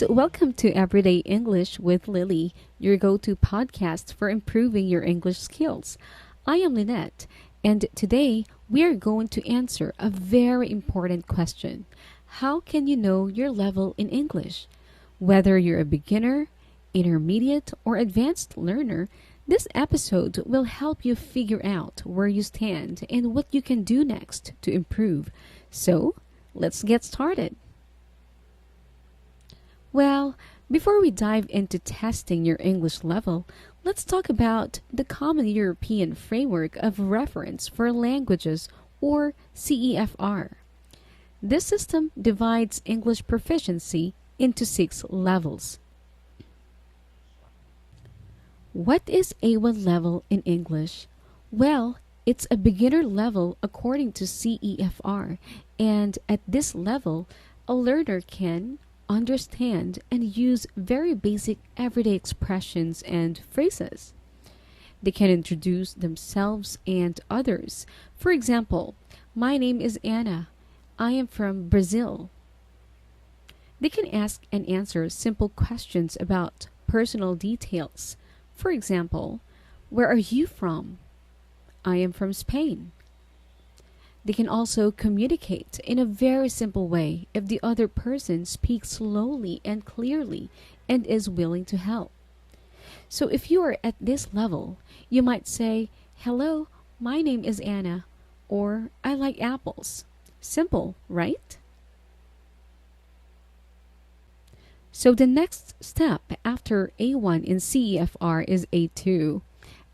and welcome to Everyday English with LyLy, your go-to podcast for improving your English skills. I am Lynette, and today we are going to answer a very important question. How can you know your level in English? Whether you're a beginner, intermediate, or advanced learner, this episode will help you figure out where you stand and what you can do next to improve. So, let's get started. Well, before we dive into testing your English level, let's talk about the Common European Framework of Reference for Languages, or CEFR. This system divides English proficiency into 6 levels. What is A1 level in English? Well, it's a beginner level according to CEFR, and at this level, a learner can understand and use very basic everyday expressions and phrases. They can introduce themselves and others. For example, my name is Anna. I am from Brazil. They can ask and answer simple questions about personal details. For example, where are you from? I am from Spain. They can also communicate in a very simple way if the other person speaks slowly and clearly and is willing to help. So if you are at this level, you might say, "Hello, my name is Anna," or "I like apples." Simple, right? So the next step after A1 in CEFR is A2.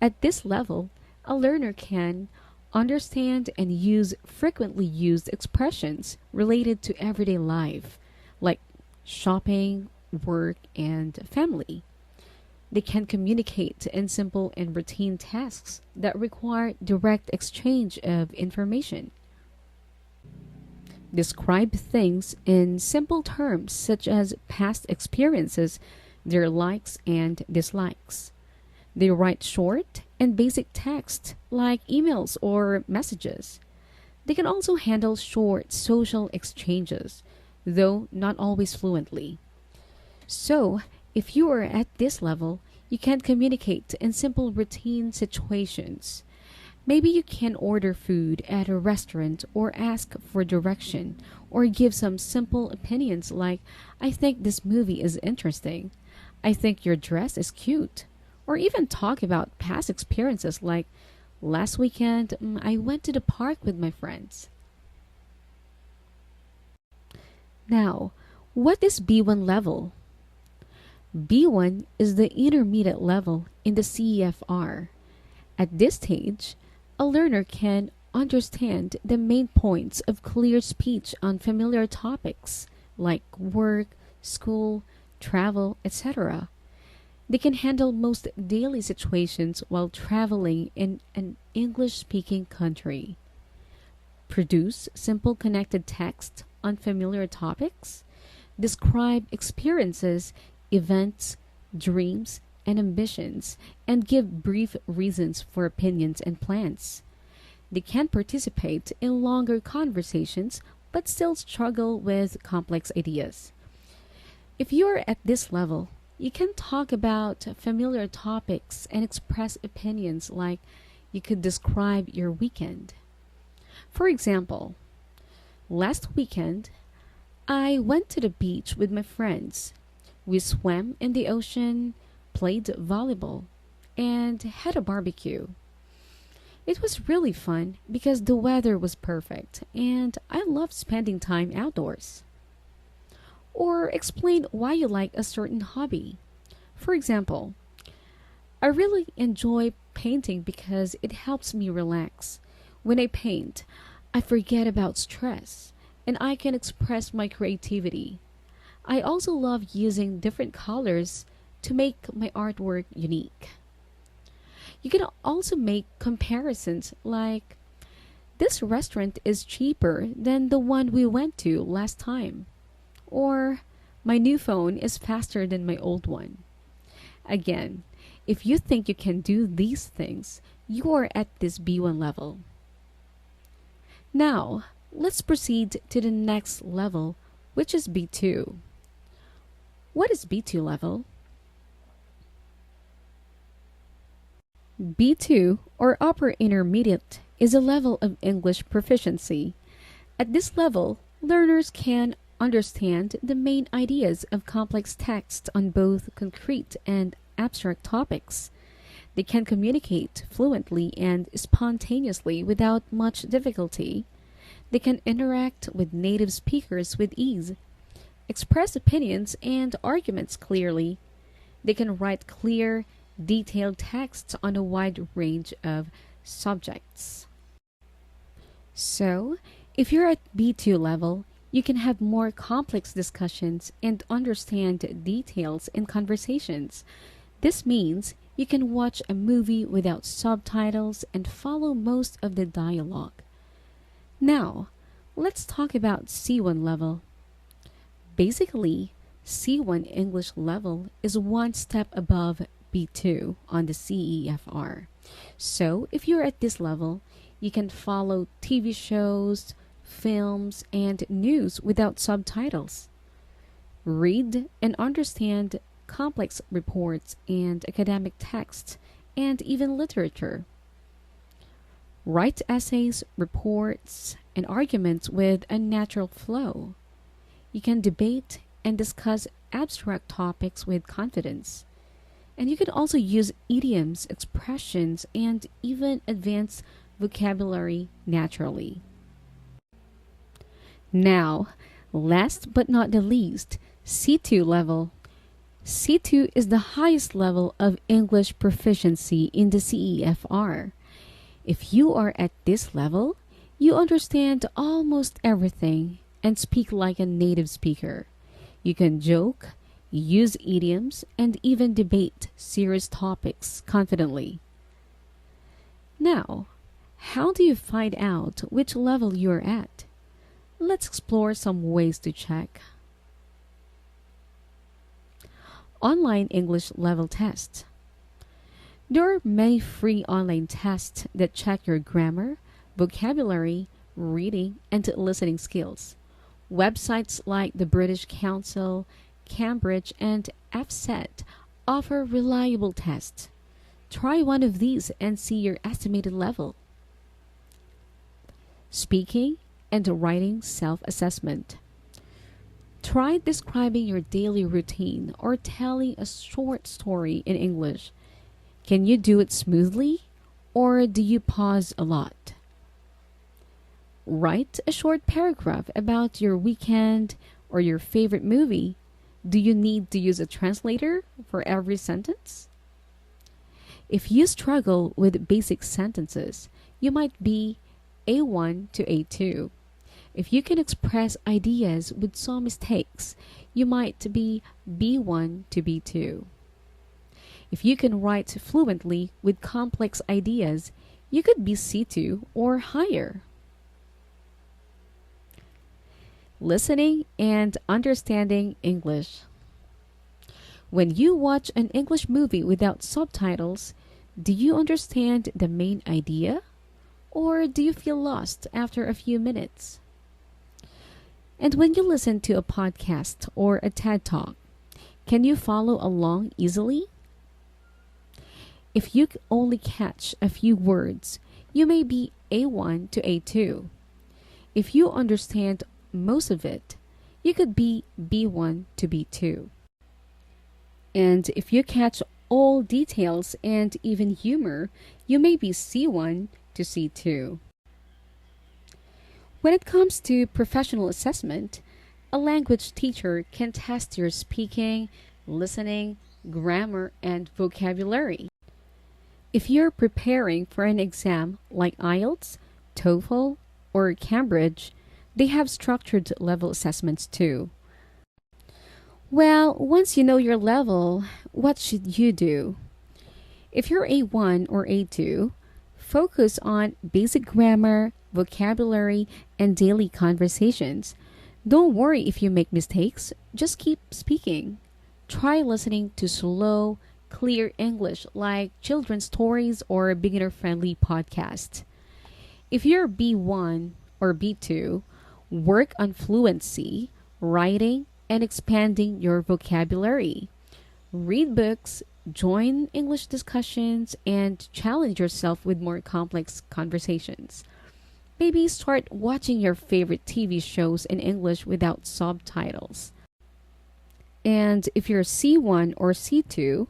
At this level, a learner can understand and use frequently used expressions related to everyday life, like shopping, work, and family. They can communicate in simple and routine tasks that require direct exchange of information. Describe things in simple terms such as past experiences, their likes and dislikes. They write short and basic text like emails or messages. They can also handle short social exchanges, though not always fluently. So, if you are at this level, you can communicate in simple routine situations. Maybe you can order food at a restaurant or ask for direction or give some simple opinions like, "I think this movie is interesting. I think your dress is cute." Or even talk about past experiences like, "Last weekend, I went to the park with my friends." Now, what is B1 level? B1 is the intermediate level in the CEFR. At this stage, a learner can understand the main points of clear speech on familiar topics like work, school, travel, etc. They can handle most daily situations while traveling in an English-speaking country. Produce simple connected text on familiar topics. Describe experiences, events, dreams, and ambitions, and give brief reasons for opinions and plans. They can participate in longer conversations but still struggle with complex ideas. If you are at this level, you can talk about familiar topics and express opinions like you could describe your weekend. For example, last weekend, I went to the beach with my friends. We swam in the ocean, played volleyball, and had a barbecue. It was really fun because the weather was perfect and I love spending time outdoors. Or explain why you like a certain hobby. For example, I really enjoy painting because it helps me relax. When I paint, I forget about stress and I can express my creativity. I also love using different colors to make my artwork unique. You can also make comparisons like, "This restaurant is cheaper than the one we went to last time." Or, "My new phone is faster than my old one." Again, if you think you can do these things, you are at this B1 level. Now, let's proceed to the next level, which is B2. What is B2 level? B2, or upper intermediate, is a level of English proficiency. At this level, learners can understand the main ideas of complex texts on both concrete and abstract topics. They can communicate fluently and spontaneously without much difficulty. They can interact with native speakers with ease, express opinions and arguments clearly. They can write clear, detailed texts on a wide range of subjects. So, if you're at B2 level, you can have more complex discussions and understand details in conversations. This means you can watch a movie without subtitles and follow most of the dialogue. Now, let's talk about C1 level. Basically, C1 English level is one step above B2 on the CEFR. So, if you're at this level, you can follow TV shows, films, and news without subtitles. Read and understand complex reports and academic texts, and even literature. Write essays, reports, and arguments with a natural flow. You can debate and discuss abstract topics with confidence. And you can also use idioms, expressions, and even advanced vocabulary naturally. Now, last but not the least, C2 level. C2 is the highest level of English proficiency in the CEFR. If you are at this level, you understand almost everything and speak like a native speaker. You can joke, use idioms, and even debate serious topics confidently. Now, how do you find out which level you're at? Let's explore some ways to check. Online English level test. There are many free online tests that check your grammar, vocabulary, reading, and listening skills. Websites like the British Council, Cambridge, and FSET offer reliable tests. Try one of these and see your estimated level. Speaking and writing self-assessment. Try describing your daily routine or telling a short story in English. Can you do it smoothly, or do you pause a lot? Write a short paragraph about your weekend or your favorite movie. Do you need to use a translator for every sentence? If you struggle with basic sentences, you might be A1 to A2. If you can express ideas with some mistakes, you might be B1 to B2. If you can write fluently with complex ideas, you could be C2 or higher. Listening and understanding English. When you watch an English movie without subtitles, do you understand the main idea? Or do you feel lost after a few minutes? And when you listen to a podcast or a TED Talk, can you follow along easily? If you only catch a few words, you may be A1 to A2. If you understand most of it, you could be B1 to B2. And if you catch all details and even humor, you may be C1 to C2. When it comes to professional assessment, a language teacher can test your speaking, listening, grammar, and vocabulary. If you're preparing for an exam like IELTS, TOEFL, or Cambridge, they have structured level assessments too. Well, once you know your level, what should you do? If you're A1 or A2, focus on basic grammar, vocabulary, and daily conversations. Don't worry if you make mistakes, just keep speaking. Try listening to slow, clear English like children's stories or beginner-friendly podcasts. If you're B1 or B2, work on fluency, writing, and expanding your vocabulary. Read books, join English discussions, and challenge yourself with more complex conversations. Maybe start watching your favorite TV shows in English without subtitles. And if you're C1 or C2,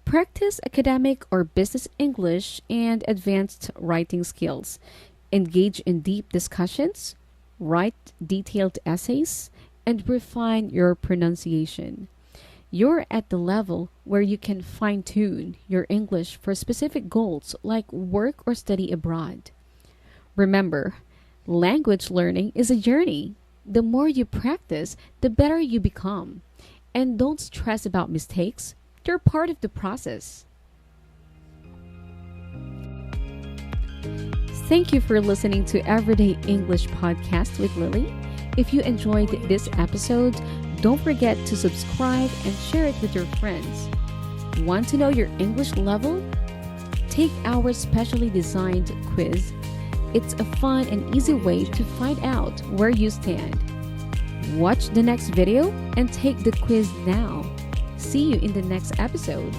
practice academic or business English and advanced writing skills. Engage in deep discussions, write detailed essays, and refine your pronunciation. You're at the level where you can fine tune your English for specific goals like work or study abroad. Remember, language learning is a journey. The more you practice, the better you become. And don't stress about mistakes, they're part of the process. Thank you for listening to Everyday English Podcast with LyLy. If you enjoyed this episode, don't forget to subscribe and share it with your friends. Want to know your English level? Take our specially designed quiz. It's a fun and easy way to find out where you stand. Watch the next video and take the quiz now. See you in the next episode.